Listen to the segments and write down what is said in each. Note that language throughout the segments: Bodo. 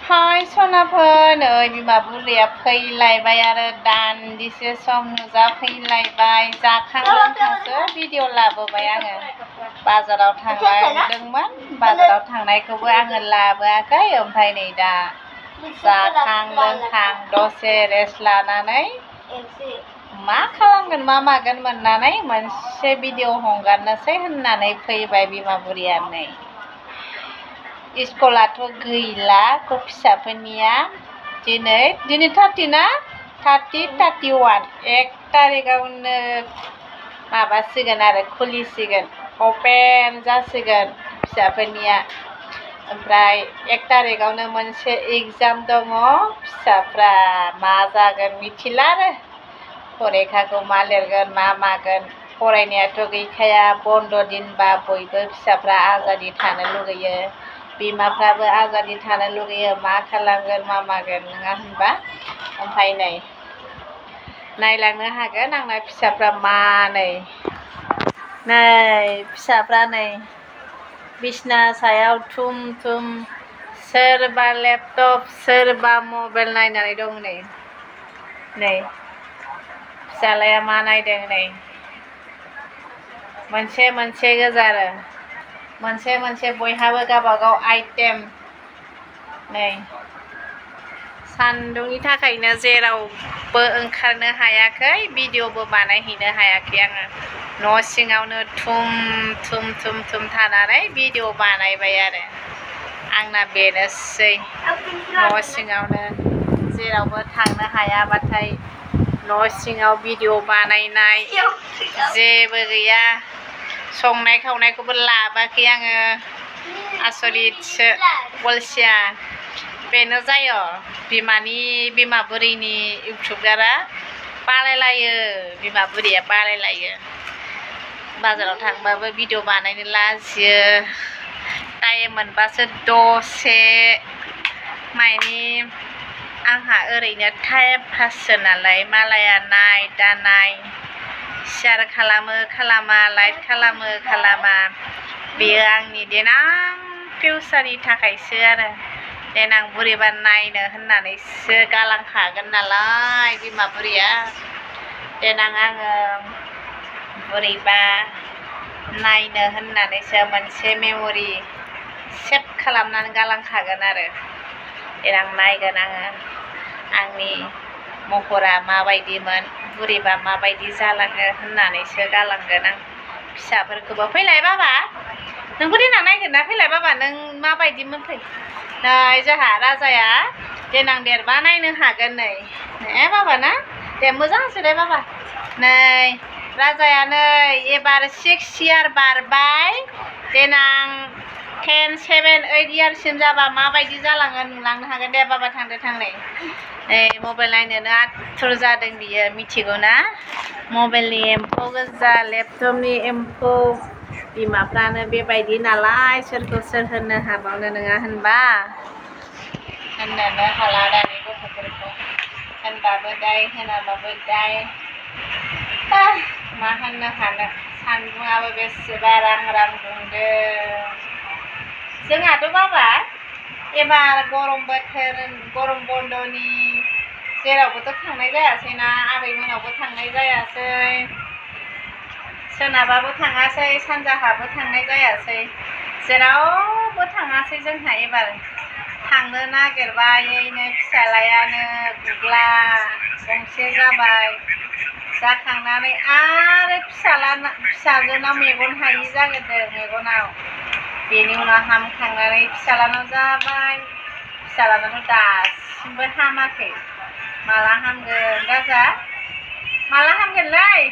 हाय सनाफोर नै बिमा बुरैया फैलायबाय आरो दान्दिसे सम नुजाफैलायबाय जाखां लोंखांसो भिडिअ लाबोबाय आङो बाजाराव थांदोंमोन बाजाराव थांनायखौबो आङो लाबोआखै ओमफ्राय नै दा जाखां लोंखां दसे रेस्ट लानानै मा खालामगोन मा मागोन मोननानै मोनसे भिडिअ हगारनोसै होननानै फैबाय बिमा बुरैया नै स्कुलाथ' गैला फिसाफोरनिया दिनै 30 ना 31 1 तारिखआवनो माबासिगोन आरो खुलिसिगोन अपेन जासिगोन फिसाफोरनिया ओमफ्राय 1 तारिखआवनो मोनसे एग्जाम दङ फिसाफ्रा मा जागोन मिथिला आरो फरिखाखौ मा लिरगोन मा मागोन फरायनायाथ' गैखाया बन्द' दिनबा बयबो फिसाफ्रा आजादि थानो लुगैयो बिमाफ्राबो आजादि थानो लुगैयो मा खालामगोन मा मागोन नङा होनबा ओमफ्राय नै नायलांनो हागोन आंना फिसाफ्रा मा नै फिसाफ्रा नै बिसना सायाव थुम थुम सोरबा लेपटप सोरबा मबाइल नायनानै दं नै फिसालाया मा नायदों नै मोनसे गोजा आरो मोनसे बयहाबो गावबागाव आइटेम नै सान्दुंनि थाखायनो जेरावबो ओंखारनो हायाखै भिडिअबो बानायहैनो हायाखै आङो न' सिङावनो थुम थानानै भिडिअ बानायबाय आरो आंना बेनोसै न' सिङावनो जेरावबो थांनो हायाबाथाय न' सिङाव भिडिअ बानायनाय जेबो गैया संनाय खावनायखौबो लाबोआखै आङो आसरितसो अलसिया बेनो जायो बिमा बुरैनि इउटुबारा बालायलायो बिमा बुरैया बालायलायो बाजाराव थांबाबो भिडिअ बानायनो लाजियो टाइम मोनबासो दसे मानि आंहा ओरैनो टाइम पाससो नालाय मालाया नाय दा नाय शेयार खालामा लाइक खालामा बेयो आंनि देनां फिउचारनि थाखायसो आरो देनां बुरैबा नायनो होननानैसो गालांखागोन नालाय बिमा बुरैया देनां आङो बुरैबा नायनो होननानैसो मोनसे मेम'रि सेभ खालामनानै गालांखागोन आरो देनां नायगोन आङो आंनि महरा माबायदिमोन बुरैबा माबायदि जालाङो होननानैसो गालांगोन आं फिसाफोरखौबो फैलाय बाबा नोंखौ देनां नायगोन ना फैलाय बाबा नों माबायदिमोन फै नै जोंहा राजाया देनां देरबा नायनो हागोन नै बाबा ना दे मोजांसो दे बाबा नै राजाया नै एबार 6 इयार बारबाय देनां 10, 7, 8 इयारसिम जाबा माबायदि जालाङो नुलांनो हागोन दे बाबा थां नै मबाइल नायनोनो आथुर जादों बियो मिथिगौ ना मबाइलनि एम्फौ गोजा लेपटपनि एम्फौ बिमाफ्रानो बेबायदि नालाय सोरखौ सोर होननो हाबावनो नङा होनबा होननोनो हाला दानि गथ'फोरखौ होनबाबो दाय होनाबाबो दाय मा होननो हानो सान्दुङाबो बेसेबा रां दुंदों जोंहाथ' बाबा एबार गरम बोथोर गरम बन्द'नि जेरावबोथ' थांनाय जायासैना आबैमोनावबो थांनाय जायासै सोनाबाबो थाङासै सानजाहाबो थांनाय जायासै जेरावबो थाङासै जोंहा एबार थांनो नागिरबायैनो फिसालायानो गुग्ला गंसे जाबाय जाखांनानै आरो फिसाजोनाव मेगन हायि जागोरदों मेगनाव बेनि उनाव हामखांनानै फिसालानाव जाबाय फिसालानाथ' दासिमबो हामाखै माला हामगोन राजा माला हामगोनलै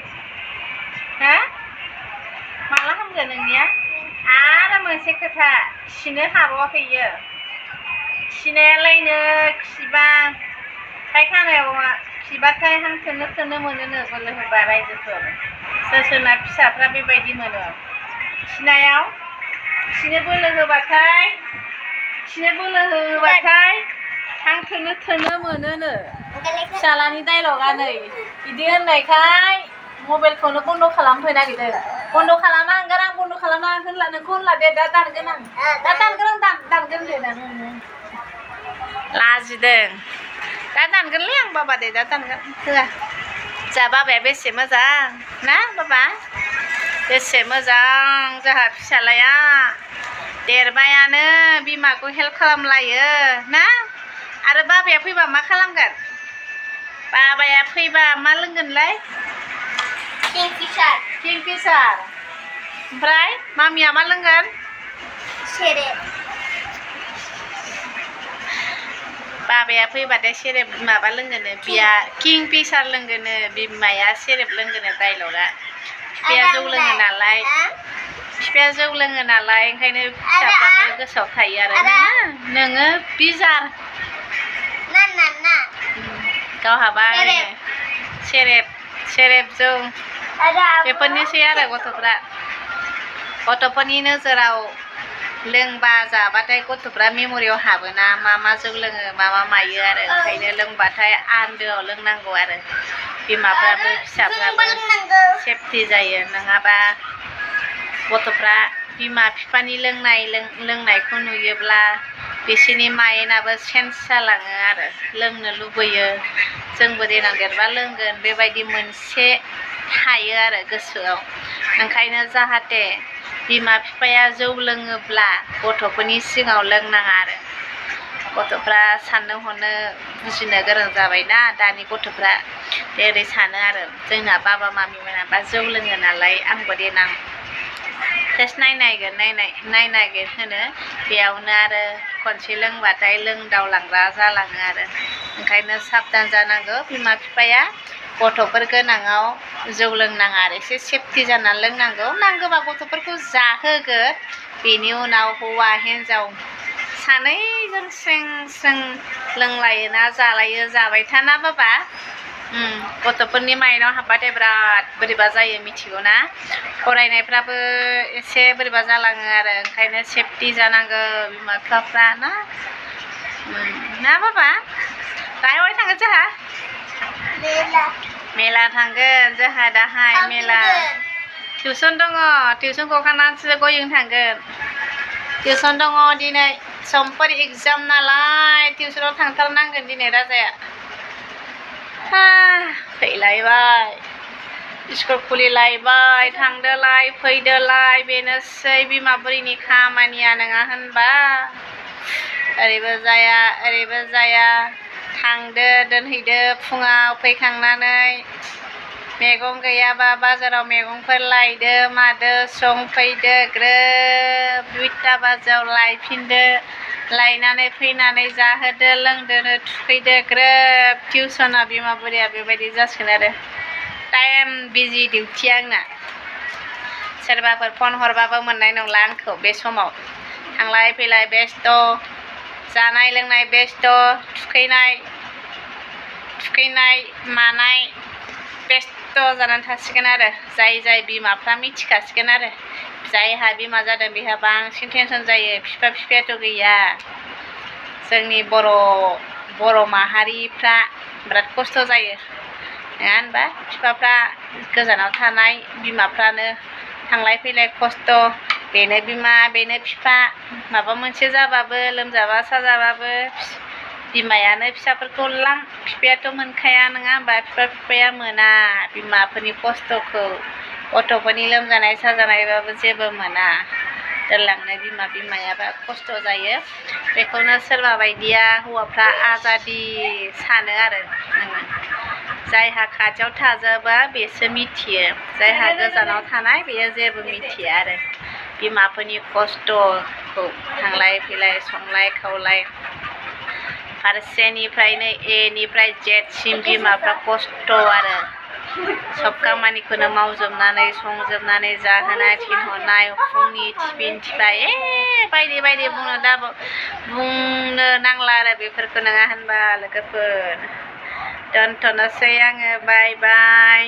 हा माला हामगोन नोंनिया आरो मोनसे खोथा खिनो हाबावाखै इयो खिनायालायनो खिबा फायखानायाव खिबाथाय हां थोनो मोनोनो बोलो होबा रायजोफोर सोरना फिसाफ्रा बेबायदि मोनो खिनायाव खिनो बोलो होबाथाय हां थोनो मोनोनो फिसालानि डायलगा नै बिदि होननायखाय मबाइलखौनो बन्द' खालामफैनो नागिरदों बन्द' खालामा आं बन्द' खालामना होनला नोंखौ होनला दे दा दानगोन आं दा दानगोन दे लाजिदों दा दानगोनलै आं बाबा दे दा दानगोन होआ जा बाबाया बेसे मोजां ना बाबा बेसे मोजां जोंहा फिसालाया देरबायानो बिमाखौ हेल्प खालामलायो ना आरो बाबाया फैबा मा खालामगोन बाबाया फैबा मा लोंगोनलाय किंफिशार ओमफ्राय मामिया मा लोंगोन सेरेब बाबाया फैबाथाय सेरेब माबा लोंगोनो बिया किंफिशार लोंगोनो बिमाया सेरेब लोंगोनो डाइलगा बिफाया जौ लोङो नालाय बिफाया जौ लोङो नालाय ओंखायनो फिसाफ्राबो गोसोआव थायो आरो नोङो बिजार गावहाबा सेरेब जौ बेफोरनोसै आरो गथ'फोरनि नोजोराव लोंबा जाबाथाय गथ'फ्रा मेम'रियाव हाबोना मा जौ लोङो मा मायो आरो ओंखायनो लोंबाथाय आन्दोआव लोंनांगौ आरो बिमाफ्राबो फिसाफ्राबो सेफटि जायो नङाबा गथ'फ्रा बिमा बिफानि लोंनायखौ नुयोब्ला बिसोरनि माइन्डआबो चेन्ज जालाङो आरो लोंनो लुबैयो जोंबो देनां देरबा लोंगोन बेबायदि मोनसे थायो आरो गोसोआव ओंखायनो जाहाथे बिमा बिफाया जौ लोङोब्ला गथ'फोरनि सिगाङाव लोंनाङा आरो गथ'फ्रा साननो हनो बुजिनो गोरों जाबायना दानि गथ'फ्रा ओरै सानो आरो जोंना बाबा मामि मोनाबा जौ लोङो नालाय आंबो देनां टेस्ट नायनायगोन होनो बेयावनो आरो खनसे लोंबाथाय लोंदावलांग्रा जालाङो आरो ओंखायनो साबधान जानांगौ बिमा बिफाया गथ'फोर गोनाङाव जौ लोंनाङा आरो एसे सेफटि जानानै लोंनांगौ नांगौबा गथ'फोरखौ जाहोगोन बेनि उनाव हौवा हिन्जाव सानैजों स्रें लोंलायोना जालायो जाबाय थाना बाबा गथ'फोरनि माइन्डआव हाबबाथाय बिराद बोरैबा जायो मिथिगौ ना फरायनायफ्राबो एसे बोरैबा जालाङो आरो ओंखायनो सेफटि जानांगौ बिमा बिफाफ्रा ना बाबा दाहाय थांगोन जोंहा मेला थांगोन जोंहा दाहाय मेला टिउसन दङ टिउसन गखांनानैसो गयजों थांगोन टिउसन दङ दिनै समफोर एग्जाम नालाय टिउसनाव थांथारनांगोन दिनै राजाया फैलायबाय स्कुल खुलिलायबाय थांदोलाय फैदोलाय बेनोसै बिमा बुरैनि खामानिया नङा होनबा ओरैबो जाया थांदो दोनहैदो फुङाव फैखांनानै मैगं गैयाबा बाजाराव मैगंफोर लायदो मादो संफैदो ग्रोब 2टा बाजियाव लायफिनदो लायनानै फैनानै जाहोदो लोंदोनो थुखैदो ग्रोब टिउसना बिमा बुरैया बेबायदि जासिगोन आरो टाइम बिजि डिउटि आंना सोरबाफोर फन हरबाबो मोननाय नंला आंखौ बे समाव थांलाय फैलाय बेस्थ जानाय लोंनाय बेस्थ थुखैनाय मानाय बेस्थ जानानै थासिगोन आरो जाय बिमाफ्रा मिथिखासिगोन आरो जायहा बिमा जादों बेहा बांसिन टेनसन जायो बिफायाथ' गैया जोंनि बर' माहारिफ्रा बिराद खस्थ' जायो नङा होनबा बिफाफ्रा गोजानाव थानाय बिमाफ्रानो थांलाय फैलाय खस्थ' बेनो बिमा बेनो बिफा माबा मोनसे जाबाबो लोमजाबा साजाबाबो बिमायानो फिसाफोरखौ लां बिफायाथ' मोनखाया नङा होनबा बिफाया मोना बिमाफोरनि खस्थ'खौ गथ'फोरनि लोमजानाय साजानायबाबो जेबो मोना दोनलांनो बिमायाबा खस्थ' जायो बेखौनो सोरबा बायदिया हौवाफ्रा आजादि सानो आरो जायहा खाथियाव थाजोबा बेसो मिथियो जायहा गोजानाव थानाय बेयो जेबो मिथिया आरो बिमाफोरनि खस्थ'खौ थांलाय फैलाय संलाय खावलाय फारसेनिफ्रायनो एनिफ्राय जेडसिम बिमाफ्रा खस्थ' आरो सब खामानिखौनो मावजोबनानै संजोबनानै जाहोनाय थिनहरनाय फुंनि टिफिन थिबाय बायदि बुंनो नांला आरो बेफोरखौ नङा होनबा लोगोफोर दोनथ'नोसै आङो बाय बाय